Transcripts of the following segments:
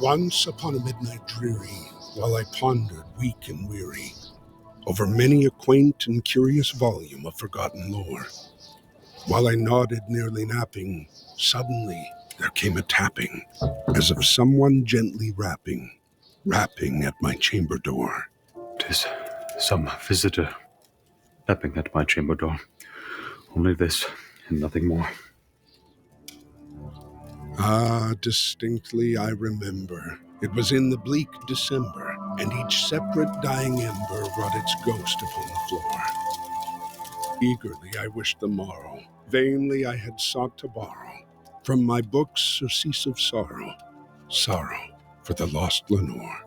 Once upon a midnight dreary, while I pondered, weak and weary, over many a quaint and curious volume of forgotten lore, while I nodded, nearly napping, suddenly there came a tapping, as of someone gently rapping at my chamber door. 'Tis some visitor tapping at my chamber door. Only this, and nothing more. Ah, distinctly I remember. It was in the bleak December, and each separate dying ember wrought its ghost upon the floor. Eagerly I wished the morrow, vainly I had sought to borrow from my books surcease of sorrow, sorrow for the lost Lenore.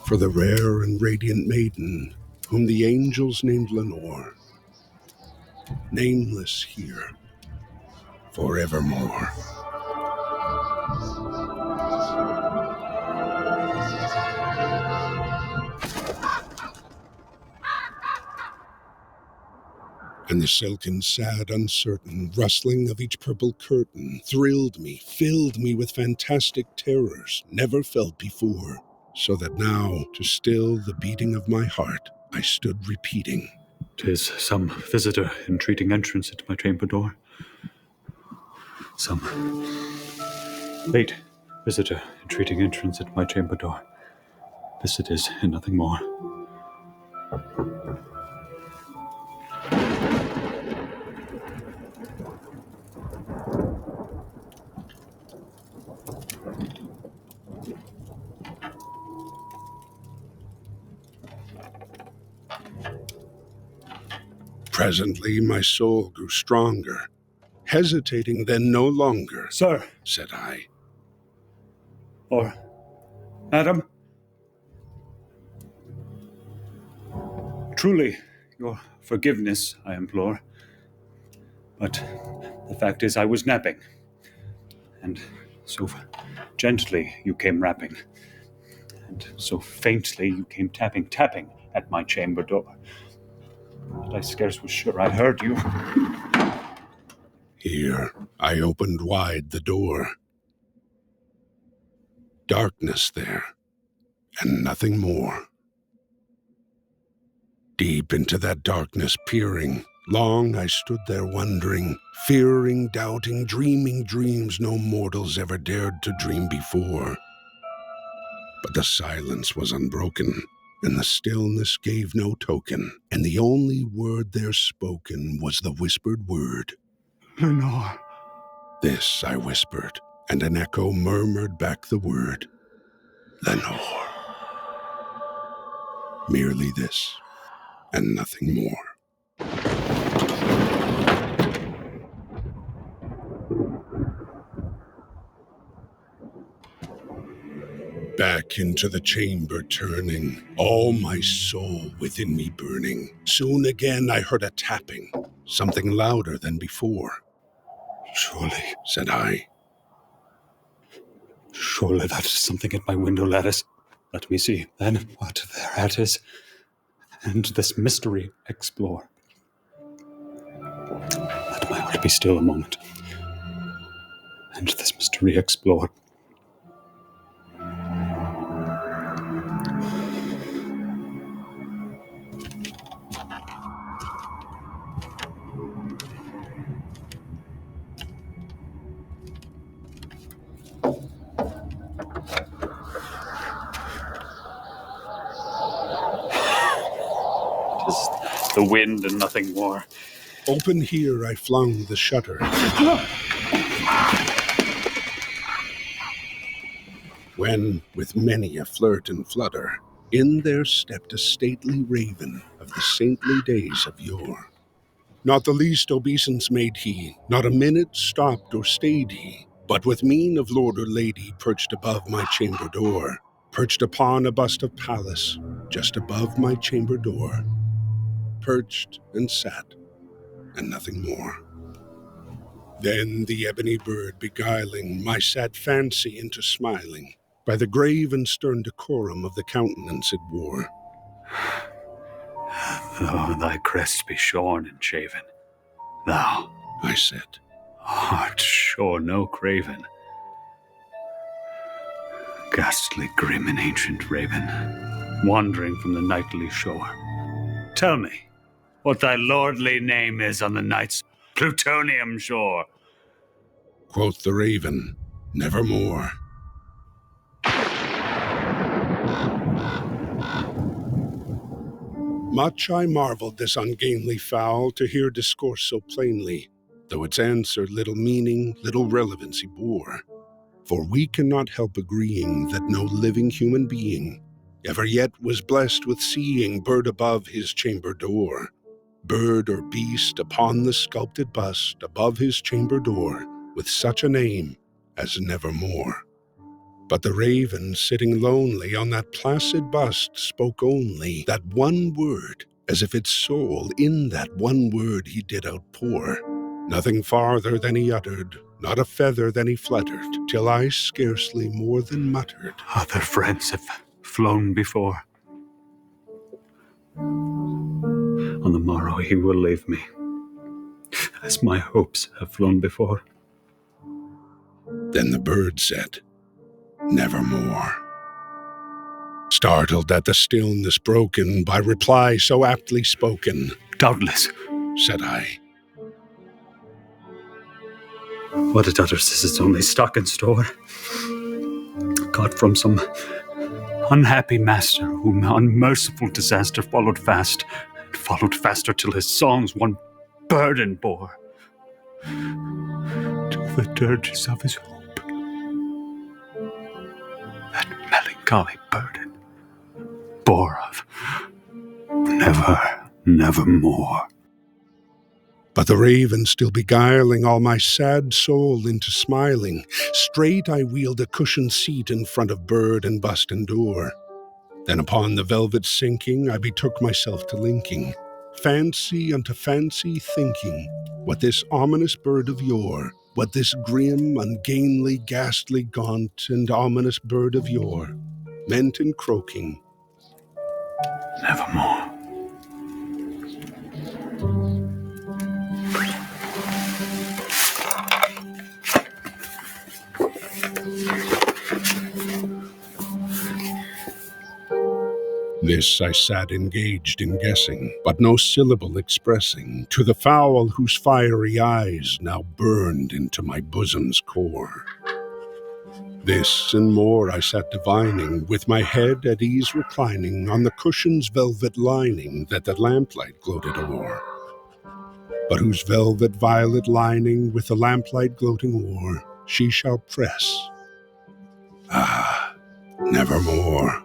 For the rare and radiant maiden, whom the angels named Lenore, nameless here, forevermore. And the silken, sad, uncertain rustling of each purple curtain thrilled me, filled me with fantastic terrors never felt before, so that now, to still the beating of my heart, I stood repeating, 'Tis some visitor entreating entrance at my chamber door. Some late visitor entreating entrance at my chamber door. This it is, and nothing more. Presently my soul grew stronger, hesitating then no longer. Sir, said I. Or, madam, truly, your forgiveness I implore. But the fact is I was napping, and so gently you came rapping, and so faintly you came tapping at my chamber door, that I scarce was sure I heard you. Here I opened wide the door. Darkness there, and nothing more. Deep into that darkness peering, long I stood there wondering, fearing, doubting, dreaming dreams no mortals ever dared to dream before. But the silence was unbroken, and the stillness gave no token, and the only word there spoken was the whispered word, Lenore. This I whispered, and an echo murmured back the word, Lenore. Merely this, and nothing more. Back into the chamber turning, all my soul within me burning. Soon again I heard a tapping, something louder than before. Surely, said I. Surely that is something at my window lattice. Let me see, then, what thereat is, and this mystery explore. Let my heart be still a moment, and this mystery explore. The wind and nothing more. Open here I flung the shutter. When, with many a flirt and flutter, in there stepped a stately raven of the saintly days of yore. Not the least obeisance made he, not a minute stopped or stayed he, but with mien of lord or lady perched above my chamber door, perched upon a bust of Pallas, just above my chamber door, perched and sat, and nothing more. Then the ebony bird beguiling my sad fancy into smiling, by the grave and stern decorum of the countenance it wore. Though thy crest be shorn and shaven, thou, I said, art sure no craven. ghastly, grim, and ancient raven, wandering from the nightly shore. Tell me what thy lordly name is on the night's plutonium shore. Quoth the raven, nevermore. Much I marveled this ungainly fowl to hear discourse so plainly, though its answer little meaning, little relevancy bore. For we cannot help agreeing that no living human being ever yet was blessed with seeing bird above his chamber door, bird or beast upon the sculpted bust above his chamber door, with such a name as nevermore. But the raven, sitting lonely on that placid bust, spoke only that one word, as if its soul in that one word he did outpour. Nothing farther than he uttered, not a feather than he fluttered, till I scarcely more than muttered, Other friends have flown before. On the morrow he will leave me, as my hopes have flown before. Then the bird said, nevermore. Startled at the stillness broken by reply so aptly spoken, Doubtless, said I, what it utters is its only stock and store, got from some unhappy master whom unmerciful disaster followed fast, and followed faster till his songs one burden bore, to the dirges of his hope. That melancholy burden bore of nevermore. But the raven still beguiling all my sad soul into smiling, straight I wheeled a cushioned seat in front of bird and bust and door. Then upon the velvet sinking, I betook myself to linking, fancy unto fancy thinking, what this ominous bird of yore, what this grim, ungainly, ghastly, gaunt, and ominous bird of yore meant in croaking, Nevermore. This I sat engaged in guessing, but no syllable expressing, to the fowl whose fiery eyes now burned into my bosom's core. This and more I sat divining, with my head at ease reclining on the cushion's velvet lining that the lamplight gloated o'er, but whose velvet violet lining with the lamplight gloating o'er she shall press. Ah, nevermore.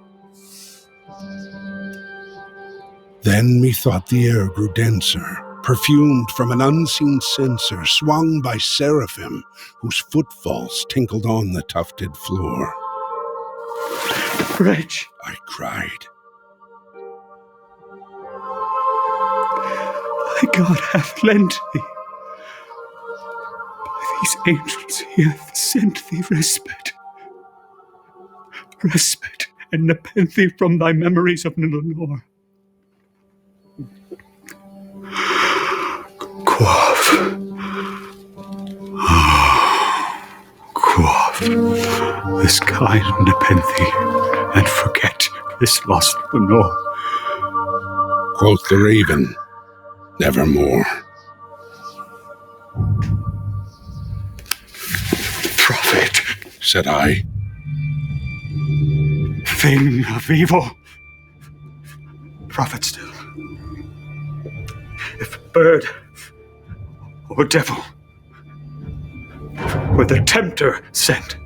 Then methought the air grew denser, perfumed from an unseen censer, swung by seraphim, whose footfalls tinkled on the tufted floor. Wretch, I cried, thy God hath lent thee. By these angels he hath sent thee respite. Respite, and nepenthe from thy memories of Nilanor. Quaff. Quaff this kind nepenthe, and forget this lost Lenore. quoth the raven, nevermore. Prophet, Said I, thing of evil. Prophet still. If bird or devil, were the tempter sent,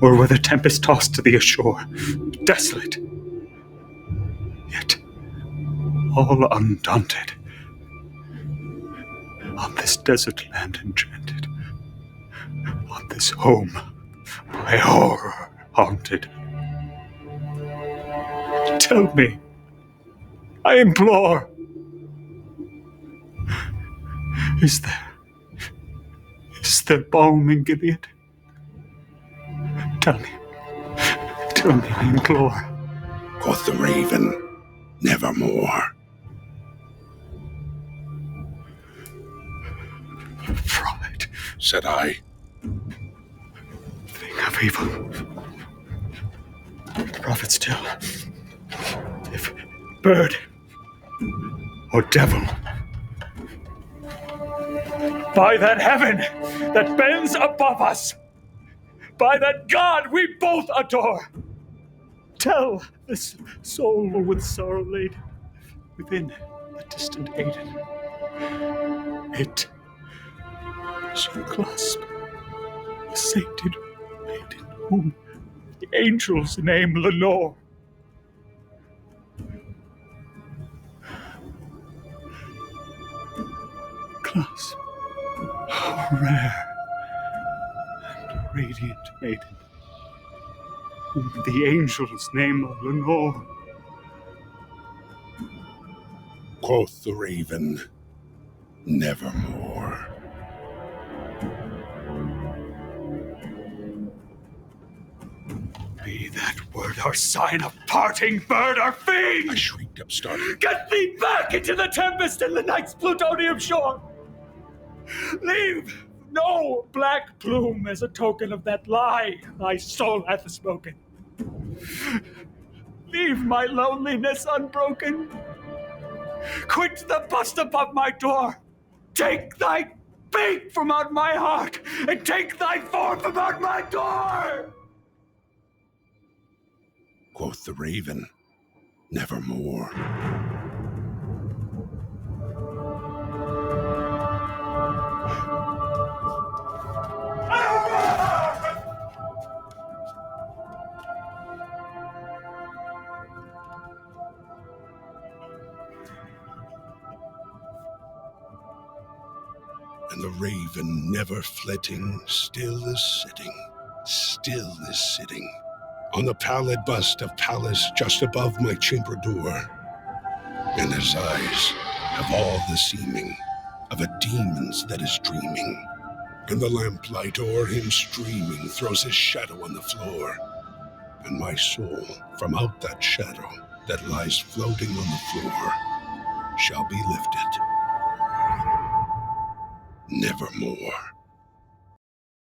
or were the tempest tossed to thee ashore, desolate, yet all undaunted, on this desert land enchanted, on this home by horror haunted. Tell me, I implore, is there balm in Gilead? Tell me, I implore. quoth the raven, nevermore. Prophet, Said I, thing of evil. prophet still. If bird or devil, by that heaven that bends above us, by that God we both adore, tell this soul with sorrow laden within a distant Aden, it shall clasp the sainted maiden whom the angels name Lenore. Clasp a rare and radiant maiden whom the angels name Lenore. Quoth the raven, nevermore. Be that word our sign of parting, bird or fiend! I shrieked, upstarting. Get thee back into the tempest in the night's plutonium shore! Leave no black plume as a token of that lie thy soul hath spoken. Leave my loneliness unbroken. Quit the bust above my door. Take thy beak from out my heart, and take thy form from out my door! Quoth the raven, nevermore. And the raven, never flitting, still is sitting, on the pallid bust of Pallas just above my chamber door. And his eyes have all the seeming of a demon's that is dreaming, and the lamplight o'er him streaming throws his shadow on the floor, and my soul from out that shadow that lies floating on the floor shall be lifted nevermore.